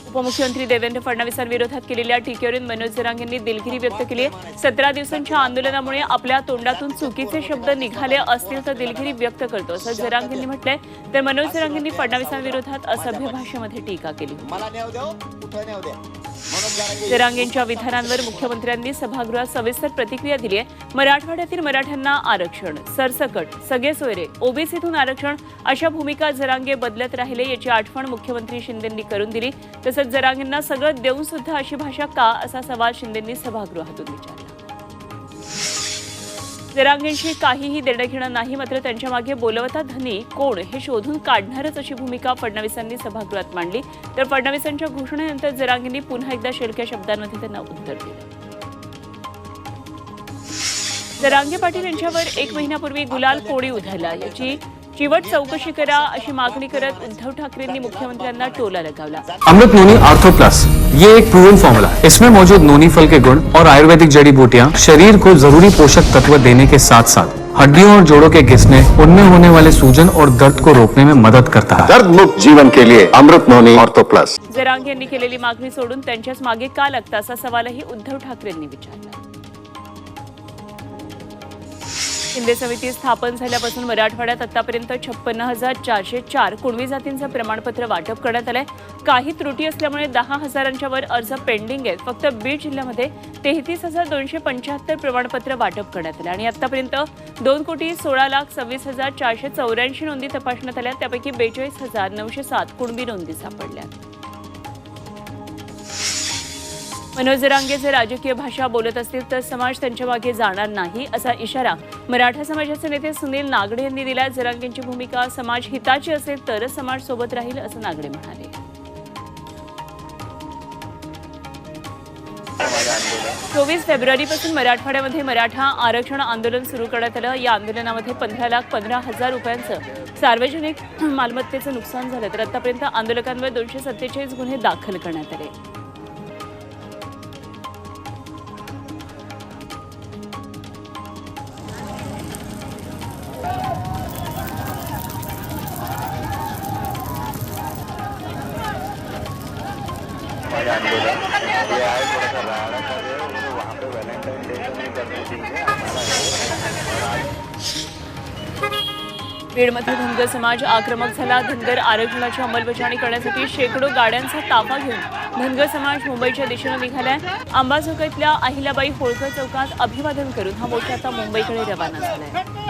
उपमुख्यमंत्री देवेंद्र फडणवीसांविरोधात केलेल्या टीकेवरून मनोज जरांगेंनी दिलगिरी व्यक्त केली आहे। 17 दिवसांच्या आंदोलनामुळे आपल्या तोंडातून चुकीचे शब्द निघाले असतील तर दिलगिरी व्यक्त करतो असं जरांगेंनी म्हटलंय। तर मनोज जरांगेंनी फडणवीसांविरोधात असभ्य भाषेमध्ये टीका केली। जरांगेंच्या विधानांवर मुख्यमंत्र्यांनी सभागृहात सविस्तर प्रतिक्रिया दिली आहे। मराठवाड्यातील मराठ्यांना आरक्षण, सरसकट, सगळे सोयरे, ओबीसीतून आरक्षण अशा भूमिका जरांगे बदलत राहिले याची आठवण मुख्यमंत्री शिंदेंनी करून दिली। तसंच जरांगेंना सगळं देऊन सुद्धा अशी भाषा का असा सवाल शिंदेंनी सभागृहातून विचारला। जरांगेंशी काहीही देणं घेणं नाही, मात्र त्यांच्या मागे बोलवता धनी कोण हे शोधून काढणारच अशी भूमिका फडणवीसांनी सभागृहात मांडली। तर फडणवीसांच्या घोषणेनंतर जरांगेंनी पुन्हा एकदा शेलक्या शब्दांमध्ये त्यांना उत्तर दिलं। जरांगे पाटील यांच्यावर 1 महिन्यापूर्वी गुलाल कोणी उधळला याची चिवट चौकशी करा अशी मागणी करत उद्धव ठाकरेंनी मुख्यमंत्र्यांना टोला लगावला। अमृत नोनी आर्थो प्लस ये एक प्रूवन फॉर्मूला है। इसमें मौजूद नोनी फल के गुण और आयुर्वेदिक जड़ी बूटियां शरीर को जरूरी पोषक तत्व देने के साथ साथ हड्डियों और जोड़ों के घिसने, उनमें होने वाले सूजन और दर्द को रोकने में मदद करता है। दर्द मुक्त जीवन के लिए अमृत नोनी आर्थो प्लस। जरांगे यांनी केलेली मागणी सोडून त्यांच्याच मागे का लागता असा सवालही उद्धव ठाकरेंनी विचारला। शिंदे समिती स्थापन झाल्यापासून मराठवाड्यात आतापर्यंत 56,404 कुणबी जातींचं प्रमाणपत्र वाटप करण्यात आलंय। काही त्रुटी असल्यामुळे 10,000च्या वर अर्ज पेंडिंग आहेत। फक्त बीड जिल्ह्यामध्ये 33,275 प्रमाणपत्र वाटप करण्यात आले आणि आतापर्यंत 2,16,26,484 नोंदी तपासण्यात आल्या। त्यापैकी 42,907 कुणबी नोंदी सापडल्या। मनोज जरांगे जर राजकीय भाषा बोलत असतील तर समाज त्यांच्या मागे जाणार नाही असा इशारा मराठा समाजाचे नेते सुनील नागडे यांनी दिला। जरांगेंची भूमिका समाज हिताची असेल तरच समाज सोबत राहील असं नागडे म्हणाले। 24 फेब्रुवारीपासून मराठवाड्यामध्ये मराठा आरक्षण आंदोलन सुरू करण्यात आलं। या आंदोलनामध्ये 15,15,000 रुपयांचं सार्वजनिक मालमत्तेचं नुकसान झालं। तर आतापर्यंत आंदोलकांवर 247 गुन्हे दाखल करण्यात आले। बीडमध्ये धनगर समाज आक्रमक झाला। धनगर आरक्षणाची अंमलबजावणी करण्यासाठी शेकडो गाड्यांचा ताफा घेऊन धनगर समाज मुंबईच्या दिशेने निघालाय। आंबाजोगाईतल्या अहिल्याबाई होळकर चौकात अभिवादन करून हा मोर्चा आता मुंबईकडे रवाना झालाय।